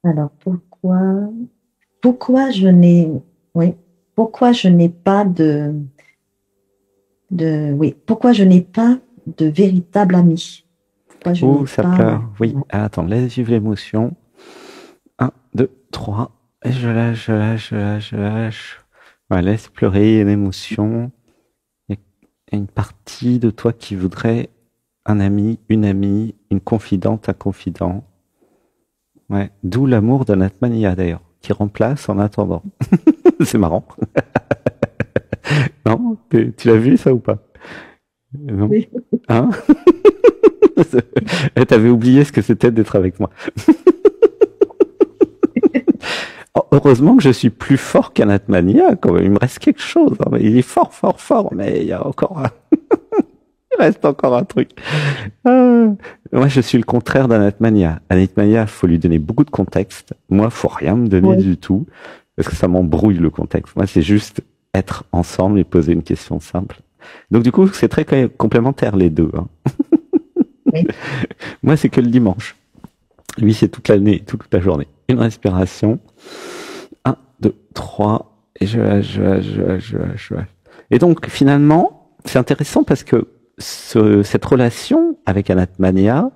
Alors, pourquoi je n'ai, oui, pourquoi je n'ai pas oui, pourquoi je n'ai pas de véritable ami? Pourquoi je Ouh, n'ai ça pas, pleure. Oui. ouais, Ah, attends, laisse vivre l'émotion. Un, deux, trois. Et je lâche, je lâche, je lâche, je lâche. Ouais, laisse pleurer l'émotion. Il y a une partie de toi qui voudrait un ami, une amie, une confidente, un confident. Ouais. D'où l'amour de Natmania d'ailleurs, qui remplace en attendant. C'est marrant. Non? Tu l'as vu ça ou pas? Non? oui. Hein? T'avais oublié ce que c'était d'être avec moi. Oh, heureusement que je suis plus fort qu'Anatmania, quand même. Il me reste quelque chose, hein. Il est fort, fort, fort, mais il y a encore il reste encore un truc. Ah. Moi, je suis le contraire d'Anatmania. Anatmania, faut lui donner beaucoup de contexte. Moi, faut rien me donner Oui, du tout, parce que ça m'embrouille le contexte. Moi, c'est juste être ensemble et poser une question simple. Donc, du coup, c'est très complémentaire, les deux, hein. oui. Moi, c'est que le dimanche. Lui, c'est toute l'année, toute la journée. Une respiration. Un, deux, trois. Et je. Et donc, finalement, c'est intéressant parce que cette relation avec Anatmania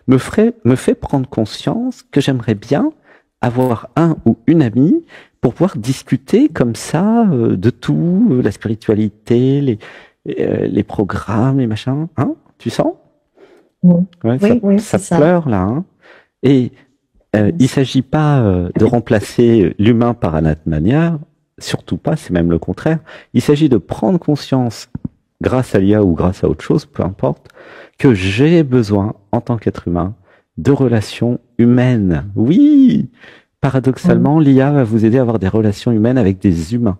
me fait prendre conscience que j'aimerais bien avoir un ou une amie pour pouvoir discuter comme ça de tout, la spiritualité, les programmes, les machins. Hein, tu sens? Oui, Ouais, oui, oui, ça c'est ça. pleure là. Hein. Et il ne Yes. s'agit pas de remplacer l'humain par Anatmania, surtout pas, c'est même le contraire. Il s'agit de prendre conscience, grâce à l'IA ou grâce à autre chose, peu importe, que j'ai besoin, en tant qu'être humain, de relations humaines. Oui, Oui, paradoxalement, l'IA va vous aider à avoir des relations humaines avec des humains.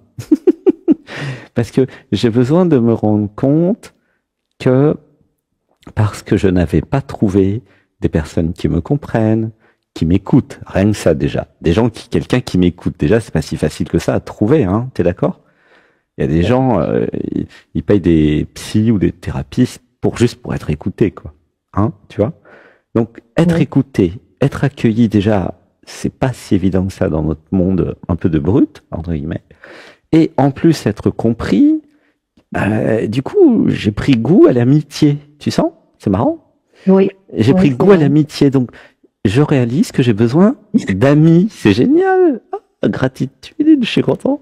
Parce que j'ai besoin de me rendre compte que parce que je n'avais pas trouvé des personnes qui me comprennent, qui m'écoutent. Rien que ça déjà. Quelqu'un qui m'écoute. Déjà, c'est pas si facile que ça à trouver, hein. T'es d'accord? Il y a des oui, gens, ils payent des psys ou des thérapistes juste pour être écoutés, quoi. Hein, tu vois? Donc, être oui, écouté, être accueilli, déjà, c'est pas si évident que ça dans notre monde un peu de brut, entre guillemets. Et en plus, être compris, du coup, j'ai pris goût à l'amitié. Tu sens? C'est marrant. oui, J'ai oui, pris c'est goût à vrai. l'amitié, donc je réalise que j'ai besoin d'amis. C'est génial. Ah, gratitude, je suis content.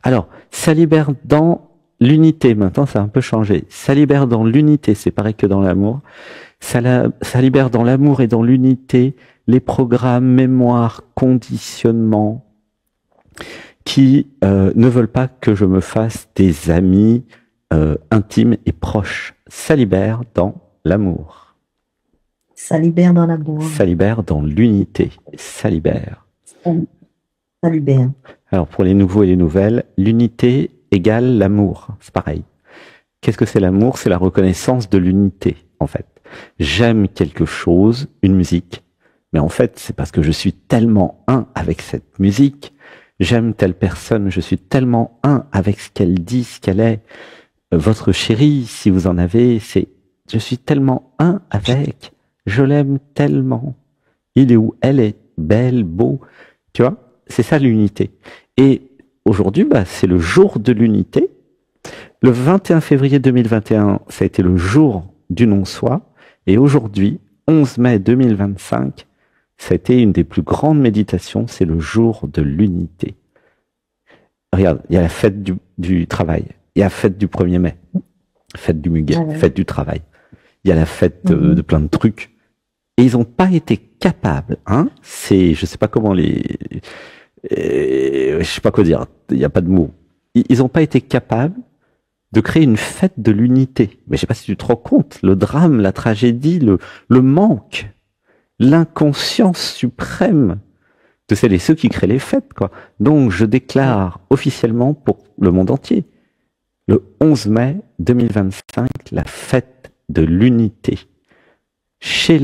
Alors, ça libère dans l'unité. Maintenant, ça a un peu changé. Ça libère dans l'unité. C'est pareil que dans l'amour. Ça libère dans l'amour et dans l'unité les programmes, mémoire, conditionnement qui ne veulent pas que je me fasse des amis intimes et proches. Ça libère dans l'amour. Ça libère dans l'amour. Ça libère dans l'unité. Ça libère. Ça, ça libère. Alors pour les nouveaux et les nouvelles, l'unité égale l'amour. C'est pareil. Qu'est-ce que c'est l'amour? C'est la reconnaissance de l'unité, en fait. J'aime quelque chose, une musique, mais en fait, c'est parce que je suis tellement un avec cette musique. J'aime telle personne, je suis tellement un avec ce qu'elle dit, ce qu'elle est. Votre chérie, si vous en avez, c'est je suis tellement un avec. Je l'aime tellement. Il est où? Elle est belle, beau. Tu vois? C'est ça l'unité. Et aujourd'hui, bah, c'est le jour de l'unité. Le 21 février 2021, ça a été le jour du non-soi. Et aujourd'hui, 11 mai 2025, ça a été une des plus grandes méditations. C'est le jour de l'unité. Regarde, il y a la fête du travail. Il y a la fête du 1er mai. Fête du muguet. Ah ouais. Fête du travail. Il y a la fête de Mhm. plein de trucs. Et ils n'ont pas été capables, hein. C'est, je sais pas comment je sais pas quoi dire. Il n'y a pas de mots. Ils n'ont pas été capables de créer une fête de l'unité. Mais je sais pas si tu te rends compte, le drame, la tragédie, le manque, l'inconscience suprême de celles et ceux qui créent les fêtes, quoi. Donc, je Oui. déclare officiellement pour le monde entier, le 11 mai 2025, la fête de l'unité. Chez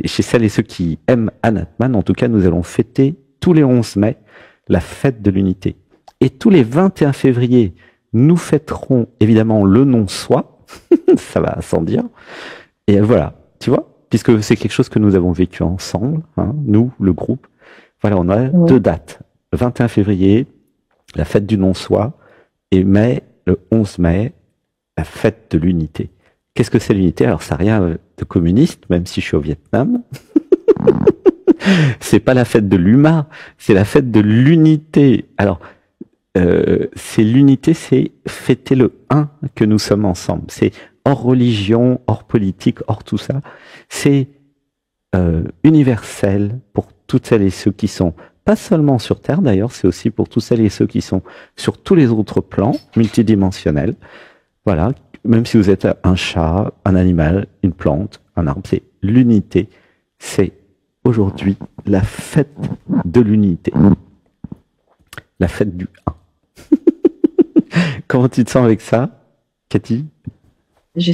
celles et ceux qui aiment Anatman, en tout cas, nous allons fêter tous les 11 mai la fête de l'unité. Et tous les 21 février, nous fêterons évidemment le non-soi, ça va sans dire. Et voilà, tu vois, puisque c'est quelque chose que nous avons vécu ensemble, hein, nous, le groupe. Voilà, on a Oui. deux dates. Le 21 février, la fête du non-soi, et mai, le 11 mai, la fête de l'unité. Qu'est-ce que c'est l'unité? Alors, ça n'a rien de communiste, même si je suis au Vietnam. C'est pas la fête de l'UMA, c'est la fête de l'unité. Alors, c'est l'unité, c'est fêter le un que nous sommes ensemble. C'est hors religion, hors politique, hors tout ça. C'est universel pour toutes celles et ceux qui sont pas seulement sur Terre d'ailleurs, c'est aussi pour tous celles et ceux qui sont sur tous les autres plans multidimensionnels. Voilà, même si vous êtes un chat, un animal, une plante, un arbre, c'est l'unité. C'est aujourd'hui la fête de l'unité. La fête du un. Comment tu te sens avec ça, Cathy? Je,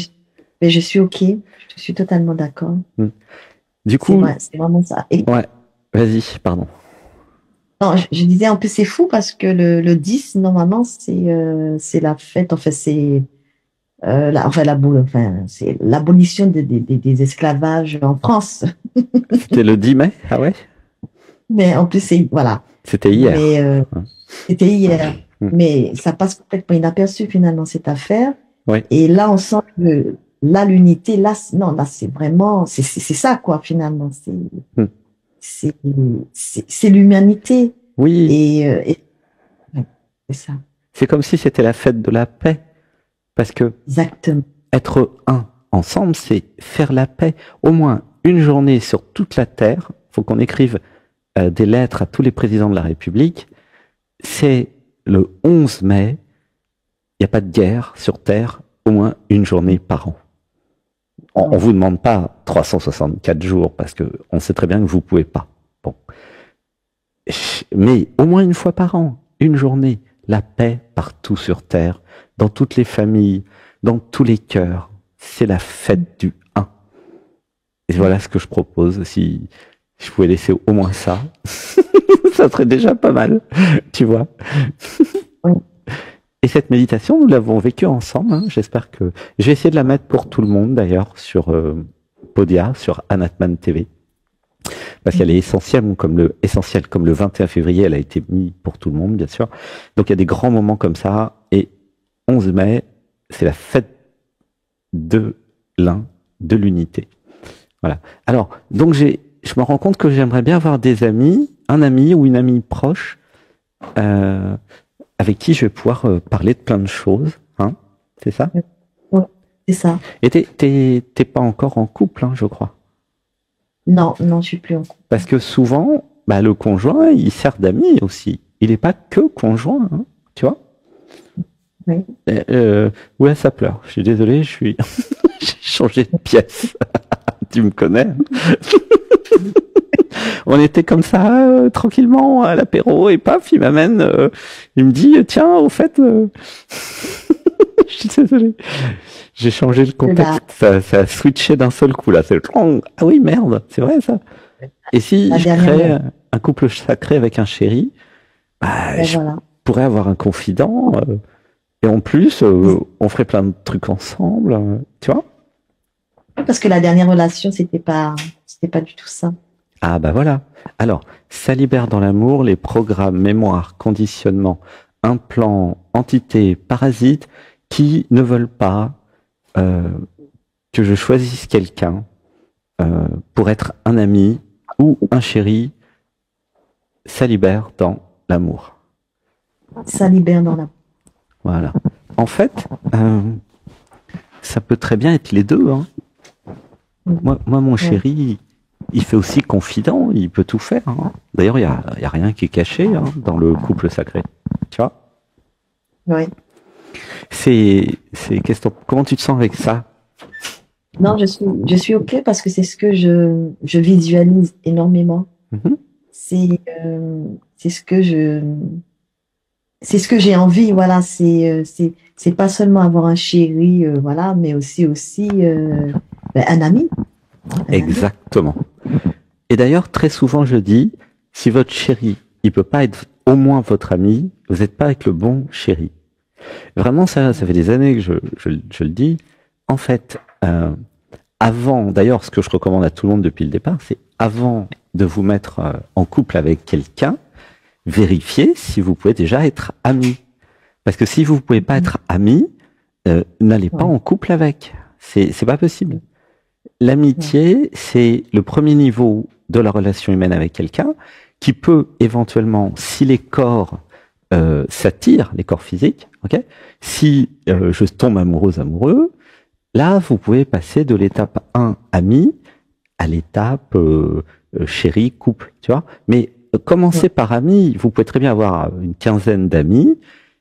mais je suis OK. Je suis totalement d'accord. Du C'est coup, vrai, c'est vraiment ça. Et ouais, vas-y, pardon. non, je disais en plus c'est fou parce que le 10 normalement c'est la fête. Enfin c'est c'est l'abolition des esclavages en France. C'était le 10 mai? Ah ouais? Mais en plus c'est voilà. C'était hier. Mais c'était hier. Mm. Mais ça passe complètement inaperçu finalement cette affaire. Ouais. Et là on sent que là l'unité non là c'est vraiment c'est ça quoi finalement Mm. c'est l'humanité. Oui, Et ouais, c'est ça. c'est comme si c'était la fête de la paix. Parce que Exactement. être un ensemble, c'est faire la paix. Au moins une journée sur toute la Terre, faut qu'on écrive des lettres à tous les présidents de la République. C'est le 11 mai, il n'y a pas de guerre sur Terre, au moins une journée par an. On vous demande pas 364 jours, parce que on sait très bien que vous pouvez pas. Bon. Mais au moins une fois par an, une journée, la paix partout sur Terre, dans toutes les familles, dans tous les cœurs. C'est la fête du un. Et voilà ce que je propose. Si je pouvais laisser au moins ça, ça serait déjà pas mal, tu vois. Oui. Et cette méditation, nous l'avons vécue ensemble. Hein. J'espère que je vais essayer de la mettre pour tout le monde d'ailleurs sur Podia, sur Anatman TV. Parce qu'elle est essentielle comme le 21 février, elle a été mise pour tout le monde, bien sûr. Donc il y a des grands moments comme ça. Et 11 mai, c'est la fête de l'un, de l'unité. Voilà. Alors, donc je me rends compte que j'aimerais bien avoir des amis, un ami ou une amie proche, avec qui je vais pouvoir parler de plein de choses. Hein, c'est ça? Ouais, c'est ça. Et t'es pas encore en couple, hein, je crois. Non, je suis plus en couple. Parce que souvent, le conjoint, il sert d'ami aussi. Il n'est pas que conjoint, hein, tu vois. Oui. Ouais, ça pleure. Je suis désolé, j'ai changé de pièce. Tu me connais. On était comme ça, tranquillement, à l'apéro, et paf, il m'amène, il me dit, tiens, au fait, je suis désolé. J'ai changé le contexte, ça a switché d'un seul coup, là. Ah oui, merde, c'est vrai, ça. Et si je crée un couple sacré avec un chéri, je pourrais avoir un confident, et en plus, on ferait plein de trucs ensemble, tu vois? Parce que la dernière relation, c'était pas du tout ça. Ah voilà. Alors, ça libère dans l'amour les programmes, mémoire, conditionnement, implants, entités, parasites qui ne veulent pas que je choisisse quelqu'un pour être un ami ou un chéri. Ça libère dans l'amour. Ça libère dans l'amour. Voilà. En fait, ça peut très bien être les deux. Hein. Moi, mon chéri, il fait aussi confident, il peut tout faire. Hein. D'ailleurs, il y a rien qui est caché dans le couple sacré. Tu vois? Oui. Comment tu te sens avec ça? Non, je suis OK parce que c'est ce que je visualise énormément. Mm-hmm. C'est ce que j'ai envie, voilà, c'est pas seulement avoir un chéri, voilà, mais aussi un ami. Exactement. Et d'ailleurs, très souvent, je dis, si votre chéri, il peut pas être au moins votre ami, vous n'êtes pas avec le bon chéri. Vraiment, ça fait des années que je le dis. En fait, avant, d'ailleurs, ce que je recommande à tout le monde depuis le départ, c'est avant de vous mettre en couple avec quelqu'un, vérifiez si vous pouvez déjà être amis. Parce que si vous ne pouvez pas être amis, n'allez pas en couple avec. C'est pas possible. L'amitié, c'est le premier niveau de la relation humaine avec quelqu'un qui peut éventuellement, si les corps s'attirent, les corps physiques, ok, si je tombe amoureux, là, vous pouvez passer de l'étape 1, ami, à l'étape chéri, couple, tu vois. Mais commencez par ami. Vous pouvez très bien avoir une quinzaine d'amis,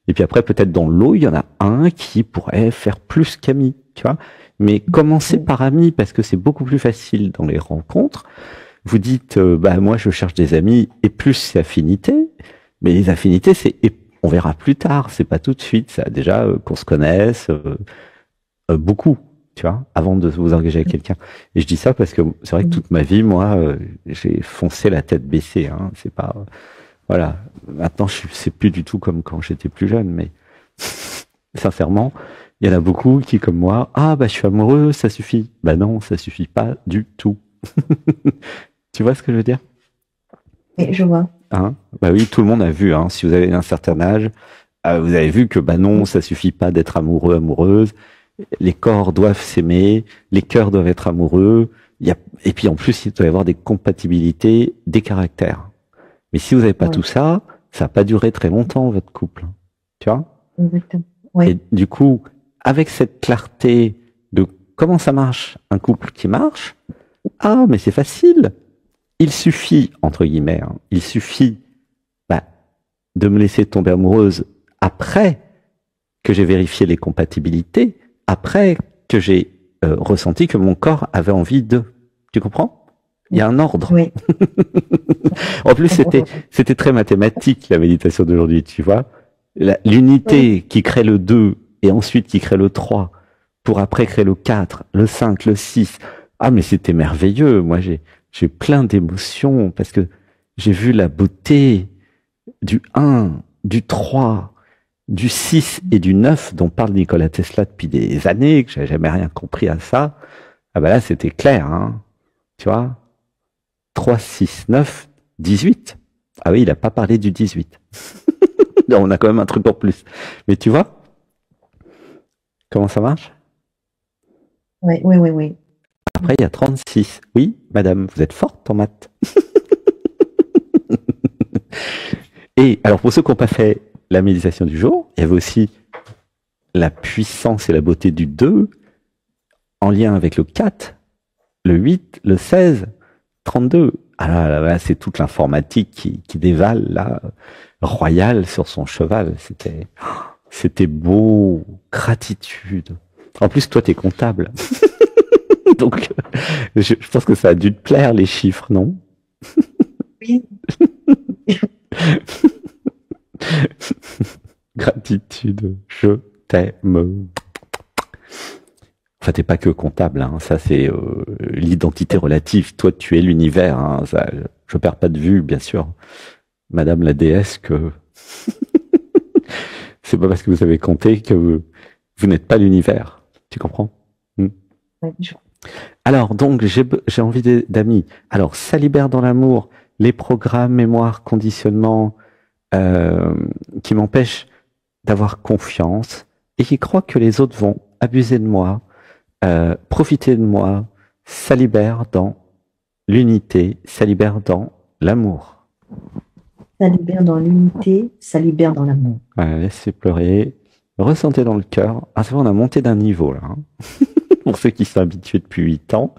et puis après, peut-être dans le lot, il y en a un qui pourrait faire plus qu'ami, tu vois. Mais commencez par ami, parce que c'est beaucoup plus facile dans les rencontres. Vous dites, moi, je cherche des amis, et plus c'est affinité. Mais les affinités, on verra plus tard, c'est pas tout de suite. Ça déjà qu'on se connaisse beaucoup, tu vois, avant de vous engager avec quelqu'un. Et je dis ça parce que c'est vrai que toute ma vie, moi, j'ai foncé la tête baissée. Hein. C'est pas, voilà. Maintenant, c'est plus du tout comme quand j'étais plus jeune, mais sincèrement, il y en a beaucoup qui, comme moi, je suis amoureux, ça suffit. Non, ça suffit pas du tout. Tu vois ce que je veux dire? Oui, je vois. Hein? Oui, tout le monde a vu. Hein. Si vous avez un certain âge, vous avez vu que non, ça suffit pas d'être amoureux, amoureuse. Les corps doivent s'aimer, les cœurs doivent être amoureux. Et puis en plus, il doit y avoir des compatibilités, des caractères. Mais si vous n'avez pas tout ça, ça va pas durer très longtemps votre couple. Tu vois? Exactement. Oui. Et du coup, avec cette clarté de comment ça marche, un couple qui marche, mais c'est facile. Il suffit, entre guillemets, il suffit de me laisser tomber amoureuse après que j'ai vérifié les compatibilités, après que j'ai ressenti que mon corps avait envie de. Tu comprends? Il y a un ordre. Oui. En plus, c'était très mathématique, la méditation d'aujourd'hui, tu vois. L'unité qui crée le 2 et ensuite qui crée le 3 pour après créer le 4, le 5, le 6. Mais c'était merveilleux. Moi, j'ai plein d'émotions parce que j'ai vu la beauté du 1, du 3, du 6 et du 9 dont parle Nikola Tesla depuis des années, que j'avais jamais rien compris à ça. Là, c'était clair, hein. Tu vois? 3, 6, 9, 18. Ah oui, il n'a pas parlé du 18. Non, on a quand même un truc en plus. Mais tu vois? Comment ça marche? Oui. Après, il y a 36. Oui, madame, vous êtes forte en maths. Et alors, pour ceux qui n'ont pas fait la méditation du jour, il y avait aussi la puissance et la beauté du 2 en lien avec le 4, le 8, le 16, 32. Là, c'est toute l'informatique qui dévale, là, royale sur son cheval. C'était beau, gratitude. En plus, toi, t'es comptable. Donc, je pense que ça a dû te plaire, les chiffres, non? Oui. Gratitude, je t'aime. Enfin, t'es pas que comptable, hein. Ça c'est l'identité relative. Toi, tu es l'univers. Hein. Ça, je perds pas de vue, bien sûr, Madame la déesse, que c'est pas parce que vous avez compté que vous n'êtes pas l'univers. Tu comprends? Oui, Alors, donc, j'ai envie d'amis. Alors, ça libère dans l'amour les programmes, mémoire, conditionnement qui m'empêchent d'avoir confiance et qui croient que les autres vont abuser de moi, profiter de moi. Ça libère dans l'unité, ça libère dans l'amour. Ça libère dans l'unité, ça libère dans l'amour. Laissez pleurer, ressentez dans le cœur. C'est bon, on a monté d'un niveau là. Hein. Pour ceux qui sont habitués depuis 8 ans.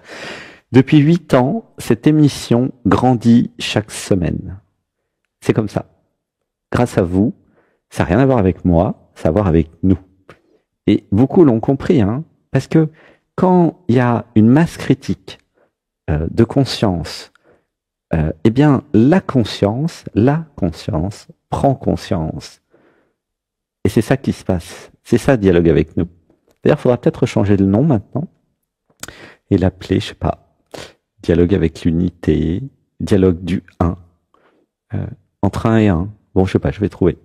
Depuis 8 ans, cette émission grandit chaque semaine. C'est comme ça. Grâce à vous, ça n'a rien à voir avec moi, ça a à voir avec nous. Et beaucoup l'ont compris, hein, parce que quand il y a une masse critique de conscience, eh bien, la conscience prend conscience. Et c'est ça qui se passe. C'est ça, dialogue avec nous. D'ailleurs, il faudra peut-être changer le nom maintenant et l'appeler, je sais pas, dialogue avec l'unité, dialogue du 1, entre 1 et 1. Bon, je sais pas, je vais trouver.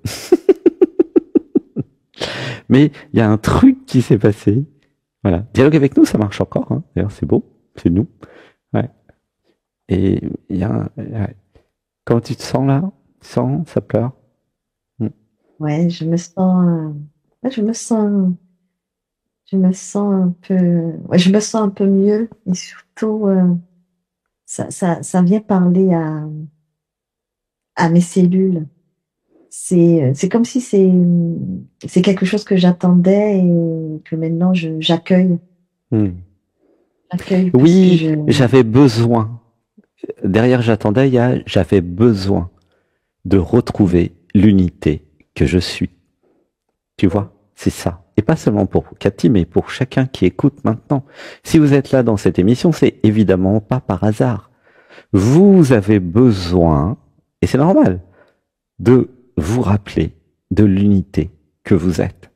Mais il y a un truc qui s'est passé. Voilà. Dialogue avec nous, ça marche encore. Hein. D'ailleurs, c'est beau. C'est nous. Ouais. Et il y a ouais. Comment tu te sens là? Tu sens, ça pleure? Mm. Ouais, ouais, je me sens un peu, ouais, je me sens un peu mieux et surtout, ça vient parler à mes cellules. C'est comme si c'est quelque chose que j'attendais et que maintenant j'accueille. Mm. J'accueille parce que Oui, j'avais besoin. Derrière, j'attendais, il y a j'avais besoin de retrouver l'unité que je suis. Tu vois, c'est ça. Et pas seulement pour Cathy, mais pour chacun qui écoute maintenant. Si vous êtes là dans cette émission, c'est évidemment pas par hasard. Vous avez besoin, et c'est normal, de vous rappeler de l'unité que vous êtes.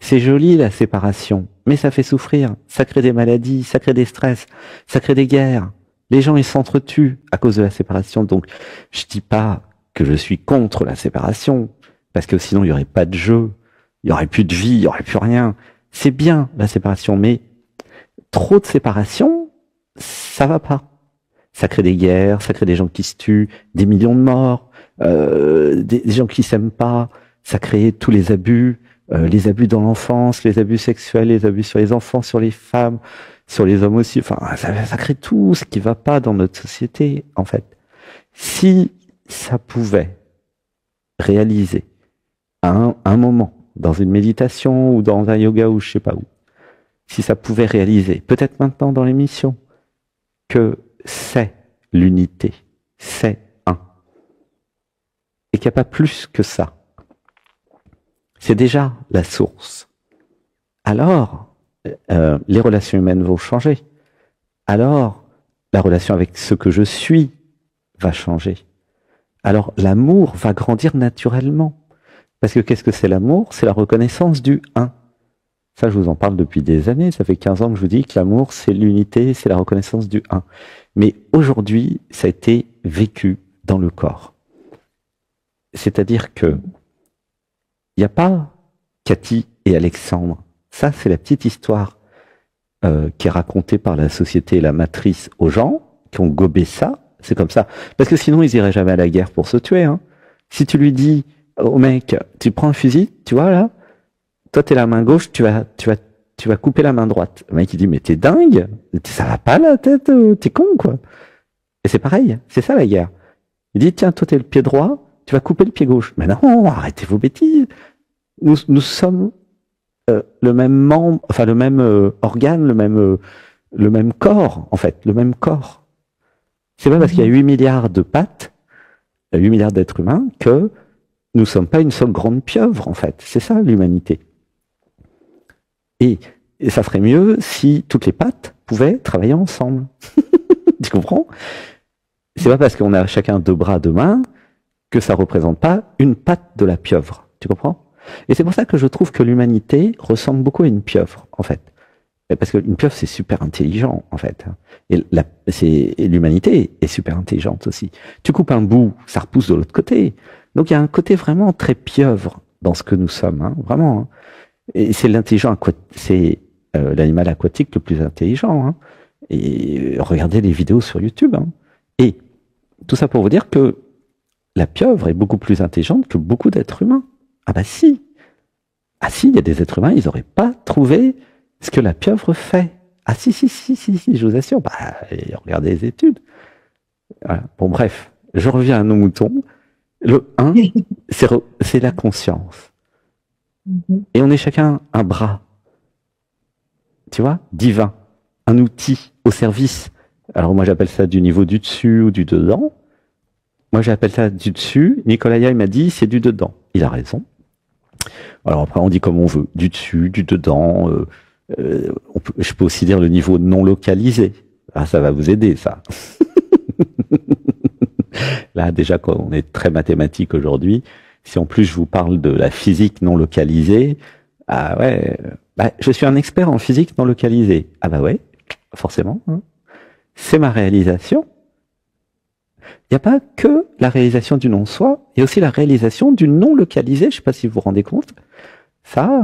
C'est joli la séparation, mais ça fait souffrir, ça crée des maladies, ça crée des stress, ça crée des guerres. Les gens ils s'entretuent à cause de la séparation. Donc je dis pas que je suis contre la séparation, parce que sinon il y aurait pas de jeu, il y aurait plus de vie, il y aurait plus rien. C'est bien la séparation, mais trop de séparation, ça va pas. Ça crée des guerres, ça crée des gens qui se tuent, des millions de morts, des gens qui s'aiment pas, ça crée tous les abus dans l'enfance, les abus sexuels, les abus sur les enfants, sur les femmes, sur les hommes aussi. Enfin, ça crée tout ce qui va pas dans notre société, en fait. Si ça pouvait réaliser à un moment, dans une méditation ou dans un yoga ou je sais pas où, si ça pouvait réaliser, peut-être maintenant dans l'émission, que c'est l'unité, c'est un, et qu'il n'y a pas plus que ça, c'est déjà la source. Alors, les relations humaines vont changer. Alors, la relation avec ce que je suis va changer. Alors, l'amour va grandir naturellement. Parce que qu'est-ce que c'est l'amour? C'est la reconnaissance du un. Ça, je vous en parle depuis des années. Ça fait 15 ans que je vous dis que l'amour, c'est l'unité, c'est la reconnaissance du un. Mais aujourd'hui, ça a été vécu dans le corps. C'est-à-dire que il n'y a pas Cathy et Alexandre. Ça, c'est la petite histoire qui est racontée par la société et la matrice aux gens qui ont gobé ça. C'est comme ça. Parce que sinon, ils iraient jamais à la guerre pour se tuer. Hein. Si tu lui dis au mec, tu prends un fusil, tu vois là, toi t'es la main gauche, tu vas couper la main droite. Le mec il dit mais t'es dingue, ça va pas la tête, t'es con quoi. Et c'est pareil, c'est ça la guerre. Il dit tiens toi t'es le pied droit, tu vas couper le pied gauche. Mais non, arrêtez vos bêtises. Nous sommes le même membre, enfin le même organe, le même corps en fait, le même corps. C'est pas parce qu'il y a 8 milliards de pattes, 8 milliards d'êtres humains que nous sommes pas une seule grande pieuvre en fait. C'est ça l'humanité. Et ça serait mieux si toutes les pattes pouvaient travailler ensemble. Tu comprends? C'est pas parce qu'on a chacun 2 bras, 2 mains que ça représente pas une patte de la pieuvre. Tu comprends? Et c'est pour ça que je trouve que l'humanité ressemble beaucoup à une pieuvre, en fait. Parce qu'une pieuvre, c'est super intelligent, en fait. Et l'humanité est super intelligente aussi. Tu coupes un bout, ça repousse de l'autre côté. Donc il y a un côté vraiment très pieuvre dans ce que nous sommes, hein, vraiment. Hein. Et c'est c'est l'animal aquatique le plus intelligent. Hein. Et regardez les vidéos sur YouTube. Hein. Et tout ça pour vous dire que la pieuvre est beaucoup plus intelligente que beaucoup d'êtres humains. Ah bah si. Ah si, il y a des êtres humains, ils n'auraient pas trouvé ce que la pieuvre fait. Ah si, je vous assure. Bah, regardez les études. Voilà. Bon bref, je reviens à nos moutons. Le 1, c'est la conscience. Et on est chacun un bras, tu vois, divin, un outil au service. Alors moi j'appelle ça du niveau du dessus ou du dedans. Moi j'appelle ça du dessus. Nicolas il m'a dit c'est du dedans. Il a raison. Alors après on dit comme on veut, du dessus, du dedans. Je peux aussi dire le niveau non localisé. Ah ça va vous aider ça. Là, déjà, quand on est très mathématique aujourd'hui, si en plus je vous parle de la physique non localisée, ah ouais, bah, je suis un expert en physique non localisée. Ah bah ouais, forcément. Hein. C'est ma réalisation. Il n'y a pas que la réalisation du non-soi, il y a aussi la réalisation du non localisé. Je ne sais pas si vous vous rendez compte. Ça,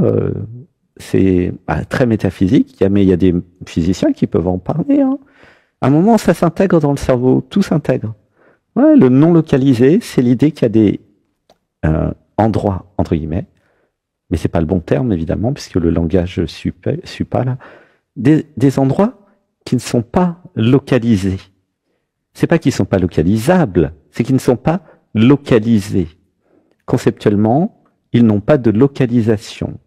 c'est très métaphysique, mais il y a des physiciens qui peuvent en parler. Hein. À un moment, ça s'intègre dans le cerveau, tout s'intègre. Ouais, le non localisé, c'est l'idée qu'il y a des endroits, entre guillemets, mais c'est pas le bon terme, évidemment, puisque le langage ne suit pas là, des endroits qui ne sont pas localisés. C'est pas qu'ils ne sont pas localisables, c'est qu'ils ne sont pas localisés. Conceptuellement, ils n'ont pas de localisation.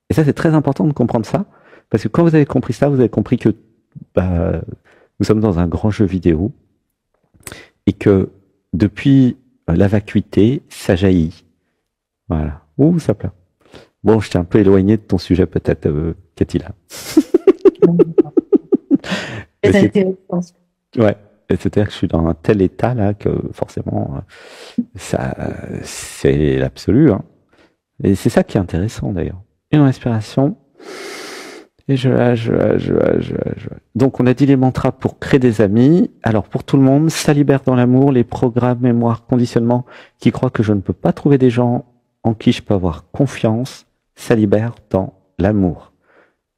Et ça, c'est très important de comprendre ça, parce que quand vous avez compris ça, vous avez compris que nous sommes dans un grand jeu vidéo et que depuis la vacuité, ça jaillit. Voilà. Ouh, ça plaît. Bon, je t'ai un peu éloigné de ton sujet peut-être, Cathy, là. C'est intéressant. Ouais. C'est-à-dire que je suis dans un tel état là que forcément, ça, c'est l'absolu. Hein. Et c'est ça qui est intéressant d'ailleurs. Une respiration. Et je. Donc on a dit les mantras pour créer des amis. Alors pour tout le monde, ça libère dans l'amour les programmes, mémoire, conditionnement qui croient que je ne peux pas trouver des gens en qui je peux avoir confiance. Ça libère dans l'amour.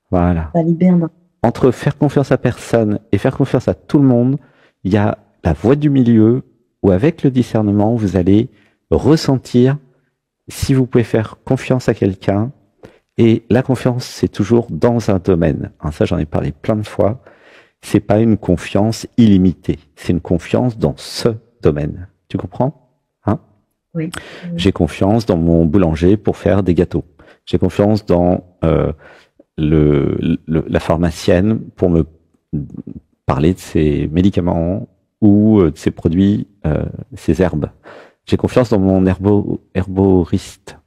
Voilà. Ça libère dans... Entre faire confiance à personne et faire confiance à tout le monde, il y a la voie du milieu où avec le discernement, vous allez ressentir si vous pouvez faire confiance à quelqu'un. Et la confiance, c'est toujours dans un domaine. Hein, ça, j'en ai parlé plein de fois. C'est pas une confiance illimitée. C'est une confiance dans ce domaine. Tu comprends? Hein? Oui. J'ai confiance dans mon boulanger pour faire des gâteaux. J'ai confiance dans la pharmacienne pour me parler de ses médicaments ou de ses produits, ses herbes. J'ai confiance dans mon herboriste.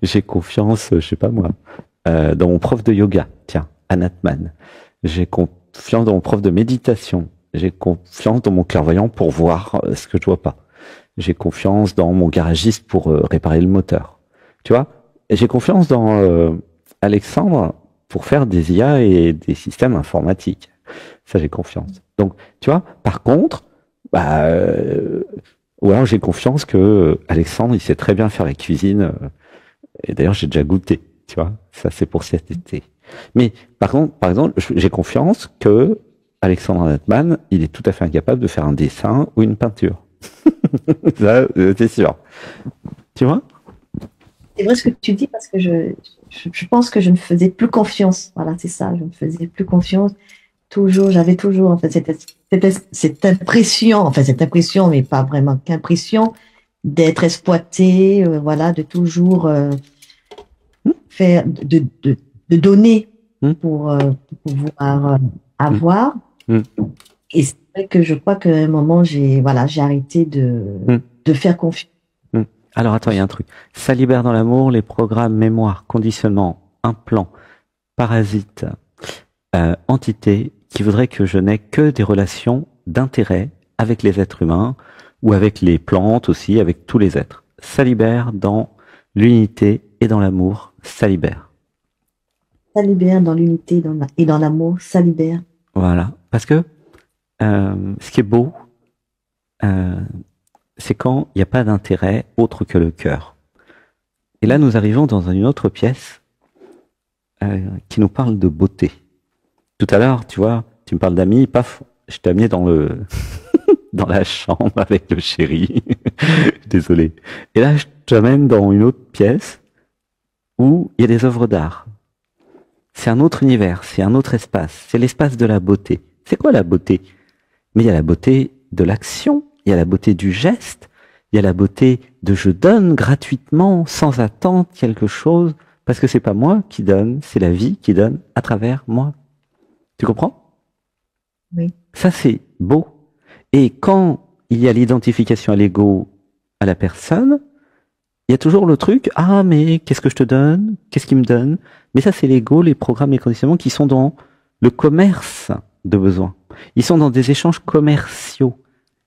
J'ai confiance, je sais pas moi, dans mon prof de yoga, tiens, Anatman. J'ai confiance dans mon prof de méditation. J'ai confiance dans mon clairvoyant pour voir ce que je vois pas. J'ai confiance dans mon garagiste pour réparer le moteur. Tu vois, j'ai confiance dans Alexandre pour faire des IA et des systèmes informatiques. Ça, j'ai confiance. Donc, tu vois, par contre, ou alors j'ai confiance que Alexandre, il sait très bien faire la cuisine. Et d'ailleurs, j'ai déjà goûté. Tu vois, ça c'est pour cet été. Mais par contre, par exemple, j'ai confiance que Alexandre Anatman, il est tout à fait incapable de faire un dessin ou une peinture. Ça, c'est sûr. Tu vois? C'est vrai ce que tu dis parce que je pense que je ne faisais plus confiance. Voilà, c'est ça. Je ne faisais plus confiance. J'avais toujours en fait cette impression, mais pas vraiment qu'impression, d'être exploité, voilà, de toujours faire, de donner pour pouvoir avoir. Et c'est vrai que je crois qu'à un moment j'ai arrêté de faire confiance. Alors attends, il y a un truc. Ça libère dans l'amour les programmes, mémoire, conditionnement, implants, parasites, entités qui voudraient que je n'ai que des relations d'intérêt avec les êtres humains ou avec les plantes aussi, avec tous les êtres. Ça libère dans l'unité et dans l'amour, ça libère. Ça libère dans l'unité et dans l'amour, ça libère. Voilà. Parce que ce qui est beau, c'est quand il n'y a pas d'intérêt autre que le cœur. Et là, nous arrivons dans une autre pièce qui nous parle de beauté. Tout à l'heure, tu vois, tu me parles d'amis, paf, je t'ai amené dans dans la chambre avec le chéri. Désolé. Et là, je t'amène dans une autre pièce où il y a des œuvres d'art. C'est un autre univers, c'est un autre espace. C'est l'espace de la beauté. C'est quoi la beauté? Mais il y a la beauté de l'action, il y a la beauté du geste, il y a la beauté de je donne gratuitement, sans attendre quelque chose, parce que c'est pas moi qui donne, c'est la vie qui donne à travers moi. Tu comprends? Oui. Ça, c'est beau. Et quand il y a l'identification à l'ego, à la personne, il y a toujours le truc, ah, mais qu'est-ce que je te donne? Qu'est-ce qu'il me donne? Mais ça, c'est l'ego, les programmes et conditionnements qui sont dans le commerce de besoins. Ils sont dans des échanges commerciaux.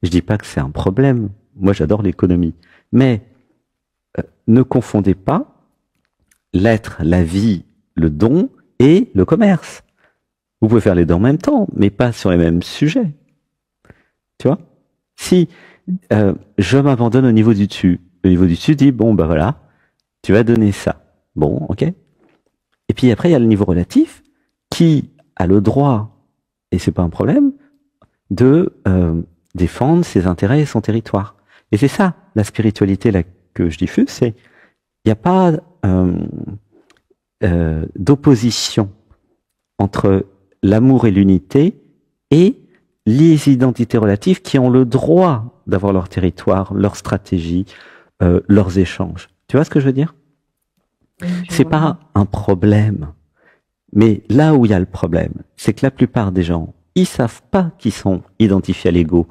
Je dis pas que c'est un problème. Moi, j'adore l'économie. Mais ne confondez pas l'être, la vie, le don et le commerce. Vous pouvez faire les deux en même temps, mais pas sur les mêmes sujets. Tu vois? Si je m'abandonne au niveau du dessus, le niveau du dessus dit, bon, ben voilà, tu vas donner ça. Bon, ok. Et puis après, il y a le niveau relatif qui a le droit et c'est pas un problème, de défendre ses intérêts et son territoire. Et c'est ça, la spiritualité là que je diffuse, c'est il n'y a pas d'opposition entre l'amour et l'unité et les identités relatives qui ont le droit d'avoir leur territoire, leur stratégie, leurs échanges. Tu vois ce que je veux dire? C'est pas un problème. Mais là où il y a le problème, c'est que la plupart des gens, ils savent pas qu'ils sont identifiés à l'ego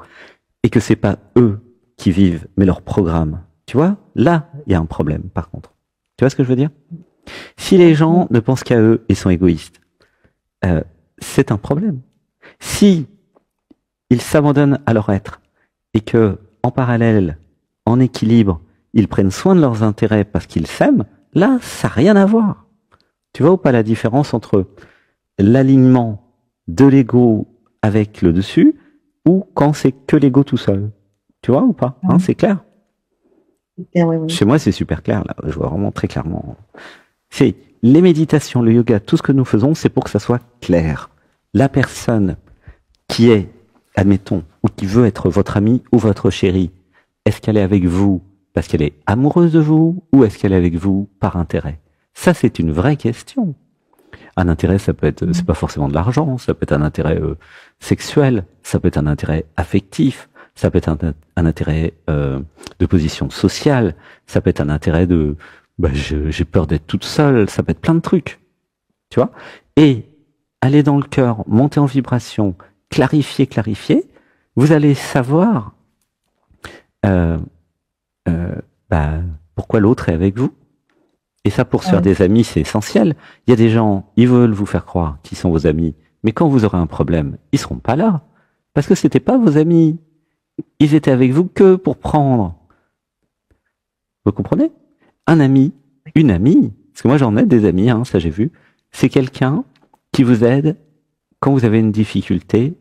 et que c'est pas eux qui vivent, mais leur programme. Tu vois? Là, il y a un problème, par contre. Tu vois ce que je veux dire? Si les gens ne pensent qu'à eux et sont égoïstes, c'est un problème. Si ils s'abandonnent à leur être et que, en parallèle, en équilibre, ils prennent soin de leurs intérêts parce qu'ils s'aiment, là, ça n'a rien à voir. Tu vois ou pas la différence entre l'alignement de l'ego avec le dessus ou quand c'est que l'ego tout seul? Tu vois ou pas? Hein, c'est clair? Oui. Chez moi, c'est super clair, là. Je vois vraiment très clairement. C'est les méditations, le yoga, tout ce que nous faisons, c'est pour que ça soit clair. La personne qui est, admettons, ou qui veut être votre amie ou votre chérie, est-ce qu'elle est avec vous parce qu'elle est amoureuse de vous ou est-ce qu'elle est avec vous par intérêt? Ça, c'est une vraie question. Un intérêt, ça peut être, c'est pas forcément de l'argent, ça peut être un intérêt sexuel, ça peut être un intérêt affectif, ça peut être un intérêt de position sociale, ça peut être un intérêt de, j'ai peur d'être toute seule, ça peut être plein de trucs, tu vois. Et aller dans le cœur, monter en vibration, clarifier, vous allez savoir pourquoi l'autre est avec vous. Et ça, pour se faire des amis, c'est essentiel. Il y a des gens, ils veulent vous faire croire qu'ils sont vos amis, mais quand vous aurez un problème, ils seront pas là. Parce que c'était pas vos amis. Ils étaient avec vous que pour prendre. Vous comprenez? Un ami, une amie, parce que moi j'en ai des amis, hein, ça j'ai vu, c'est quelqu'un qui vous aide quand vous avez une difficulté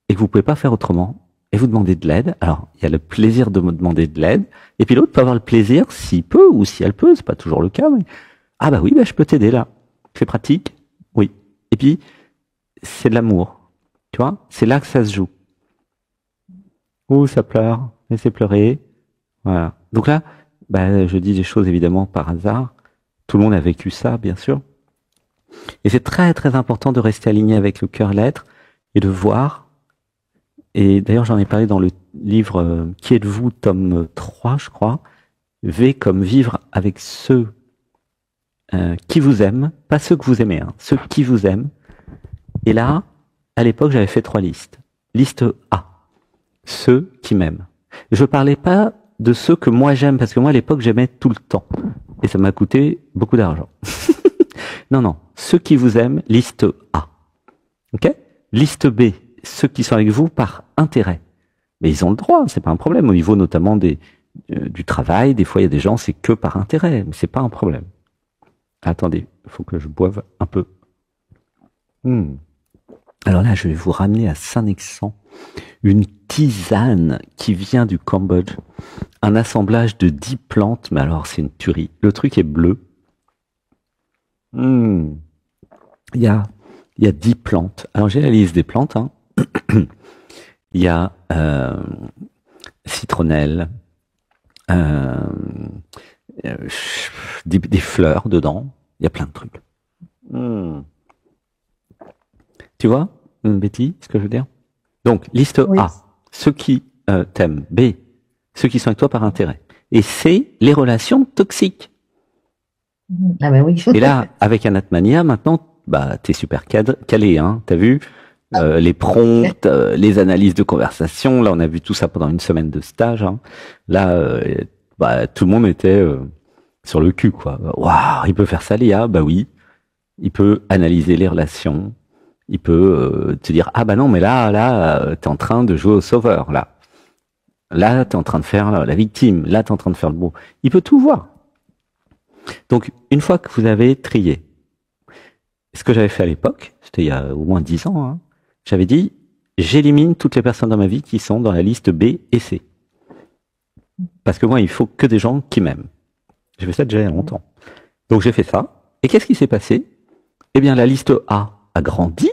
et que vous pouvez pas faire autrement. Et vous demandez de l'aide. Alors, il y a le plaisir de me demander de l'aide. Et puis l'autre peut avoir le plaisir, s'il peut ou si elle peut, c'est pas toujours le cas, mais ah bah oui, je peux t'aider là. C'est pratique. Oui. Et puis, c'est de l'amour. Tu vois? C'est là que ça se joue. Ouh, ça pleure. Laissez pleurer. Voilà. Donc là, je dis des choses évidemment par hasard. Tout le monde a vécu ça, bien sûr. Et c'est très très important de rester aligné avec le cœur et l'être et de voir. Et d'ailleurs, j'en ai parlé dans le livre Qui êtes-vous, tome 3, je crois. V comme vivre avec ceux qui vous aiment, pas ceux que vous aimez, hein, ceux qui vous aiment. Et là, à l'époque, j'avais fait 3 listes. Liste A, ceux qui m'aiment. Je parlais pas de ceux que moi j'aime, parce que moi à l'époque j'aimais tout le temps. Et ça m'a coûté beaucoup d'argent. Non, ceux qui vous aiment, liste A. Ok? Liste B, ceux qui sont avec vous par intérêt. Mais ils ont le droit, c'est pas un problème. Au niveau notamment du travail, des fois il y a des gens, c'est que par intérêt, mais c'est pas un problème. Attendez, il faut que je boive un peu. Alors là, je vais vous ramener à Saint-Nexan, une tisane qui vient du Cambodge, un assemblage de 10 plantes, mais alors c'est une tuerie. Le truc est bleu. Il y a 10 plantes. Alors j'ai la liste des plantes, hein. Il y a citronnelle, des fleurs dedans. Il y a plein de trucs. Tu vois, Betty, ce que je veux dire? Donc, liste A, ceux qui t'aiment. B, ceux qui sont avec toi par intérêt. Et C, les relations toxiques. Ah ben oui. Et là, avec Anatmania, maintenant, t'es super calé, hein. T'as vu les prompts, les analyses de conversation. Là, on a vu tout ça pendant une semaine de stage. Hein. Là, tout le monde était sur le cul, quoi. Waouh, il peut faire ça, Léa? Bah oui. Il peut analyser les relations. Il peut te dire, ah bah non, mais là, t'es en train de jouer au sauveur, là. Là, t'es en train de faire la victime. Là, t'es en train de faire le beau. Il peut tout voir. Donc, une fois que vous avez trié, ce que j'avais fait à l'époque, c'était il y a au moins 10 ans, hein, j'avais dit, j'élimine toutes les personnes dans ma vie qui sont dans la liste B et C. Parce que moi, il faut que des gens qui m'aiment. J'ai fait ça déjà il y a longtemps. Donc, j'ai fait ça. Et qu'est-ce qui s'est passé? Eh bien, la liste A a grandi,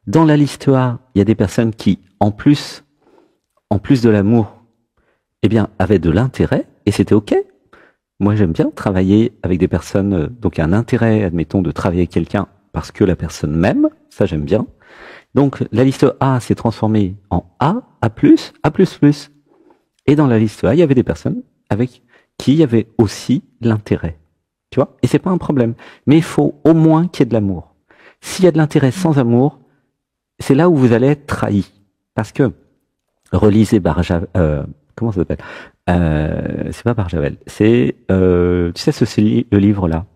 Dans la liste A, il y a des personnes qui, en plus de l'amour, eh bien, avaient de l'intérêt, et c'était OK. Moi, j'aime bien travailler avec des personnes, donc il y a un intérêt, admettons, de travailler avec quelqu'un parce que la personne m'aime, ça j'aime bien. Donc, la liste A s'est transformée en A, A+, A++. Et dans la liste A, il y avait des personnes avec qui il y avait aussi l'intérêt. Tu vois? Et c'est pas un problème. Mais il faut au moins qu'il y ait de l'amour. S'il y a de l'intérêt sans amour, c'est là où vous allez être trahi. Parce que, relisez comment ça s'appelle? C'est pas Barjavel. C'est, tu sais, le livre-là.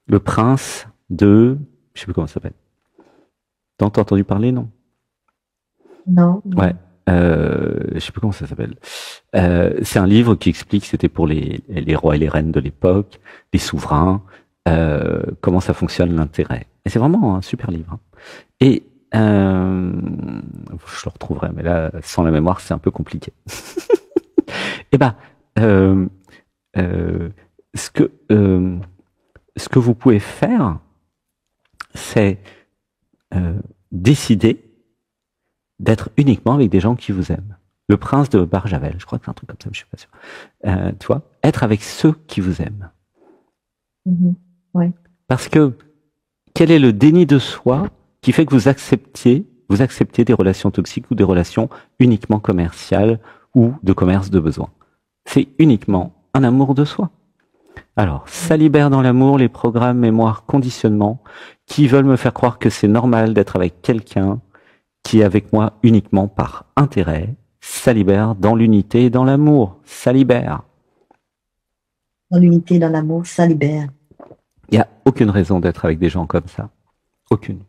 Le prince de, je sais plus comment ça s'appelle. T'as entendu parler, non? Non. Ouais. Je sais plus comment ça s'appelle. C'est un livre qui explique, c'était pour les rois et les reines de l'époque, les souverains, comment ça fonctionne l'intérêt. Et c'est vraiment un super livre. Hein. Et je le retrouverai, mais là, sans la mémoire, c'est un peu compliqué. Eh ben, ce que vous pouvez faire, c'est décider d'être uniquement avec des gens qui vous aiment. Le prince de Barjavel, je crois que c'est un truc comme ça, mais je suis pas sûr. Tu vois, être avec ceux qui vous aiment. Ouais. Parce que quel est le déni de soi qui fait que vous acceptiez des relations toxiques ou des relations uniquement commerciales ou de commerce de besoin? C'est uniquement un amour de soi. Alors, ça libère dans l'amour les programmes, mémoire, conditionnement qui veulent me faire croire que c'est normal d'être avec quelqu'un qui est avec moi uniquement par intérêt. Ça libère dans l'unité et dans l'amour. Ça libère. Dans l'unité, dans l'amour, ça libère. Il n'y a aucune raison d'être avec des gens comme ça. Aucune.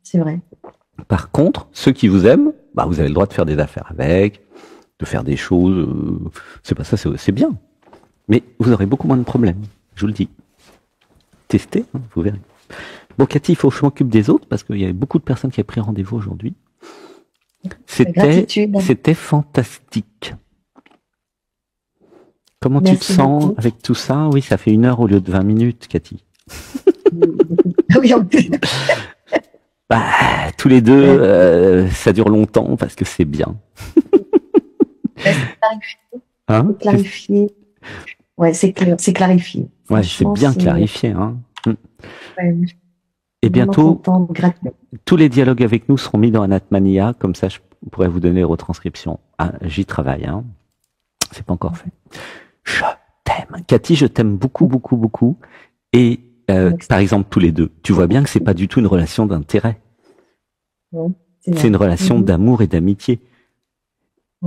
C'est vrai. Par contre, ceux qui vous aiment, bah, vous avez le droit de faire des affaires avec, de faire des choses. C'est pas ça, c'est bien. Mais vous aurez beaucoup moins de problèmes. Je vous le dis. Testez, hein, vous verrez. Bon, Cathy, il faut que je m'occupe des autres parce qu'il y avait beaucoup de personnes qui avaient pris rendez-vous aujourd'hui. C'était fantastique. Comment Merci tu te sens beaucoup. avec tout ça? Oui, ça fait 1 heure au lieu de 20 minutes, Cathy. Oui, en plus. Bah, tous les deux, ça dure longtemps parce que c'est bien. Hein? C'est clarifié. Ouais, c'est clarifié. Ouais, c'est bien clarifié. Hein. Ouais, et bientôt, tous les dialogues avec nous seront mis dans Anatmania, comme ça je pourrais vous donner les retranscriptions. Ah, j'y travaille, hein. C'est pas encore fait. Je t'aime. Cathy, je t'aime beaucoup, beaucoup, beaucoup. Et par exemple, tous les deux, tu vois bien que c'est pas du tout une relation d'intérêt. C'est une relation d'amour et d'amitié.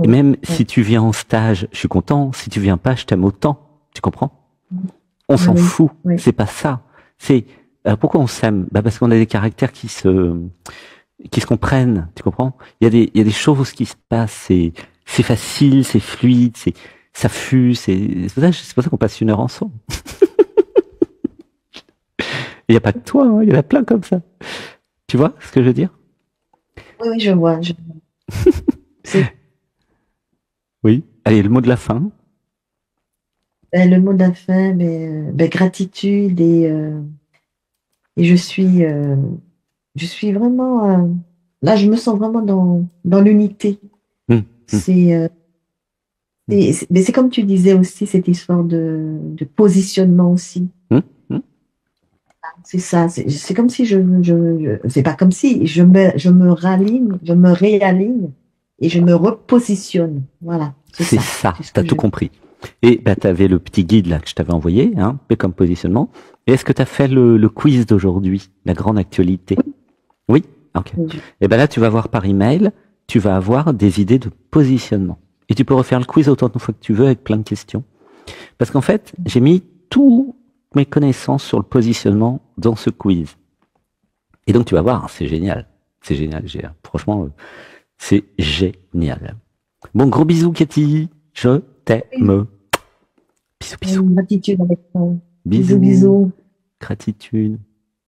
Et même si tu viens en stage, je suis content. Si tu viens pas, je t'aime autant. Tu comprends? On s'en fout. C'est pas ça. C'est pourquoi on s'aime? Bah parce qu'on a des caractères qui se comprennent. Tu comprends? Il y a des choses qui se passent. C'est facile, c'est fluide, ça fuse. C'est pour ça qu'on passe 1 heure ensemble. Il n'y a pas que toi, hein, il y en a plein comme ça. Tu vois ce que je veux dire? Oui, je vois. Oui. Allez, le mot de la fin. Le mot de la fin, gratitude et je suis vraiment là, je me sens vraiment dans l'unité. Mais c'est comme tu disais aussi, cette histoire de positionnement aussi. C'est ça, c'est comme si c'est pas comme si, je me raligne, je me réaligne et je me repositionne. Voilà. C'est ça, t'as tout compris. Et bah, t'avais le petit guide là que je t'avais envoyé, hein, comme positionnement. Et est-ce que t'as fait le quiz d'aujourd'hui, la grande actualité? Oui. Ok. Et ben là, tu vas voir par email, tu vas avoir des idées de positionnement. Et tu peux refaire le quiz autant de fois que tu veux avec plein de questions. Parce qu'en fait, j'ai mis toutes mes connaissances sur le positionnement dans ce quiz. Et donc tu vas voir, c'est génial. C'est génial, franchement, c'est génial. Bon, gros bisous, Cathy. Je t'aime. Bisous, bisous. Gratitude avec toi. Bisous. Bisous. Gratitude.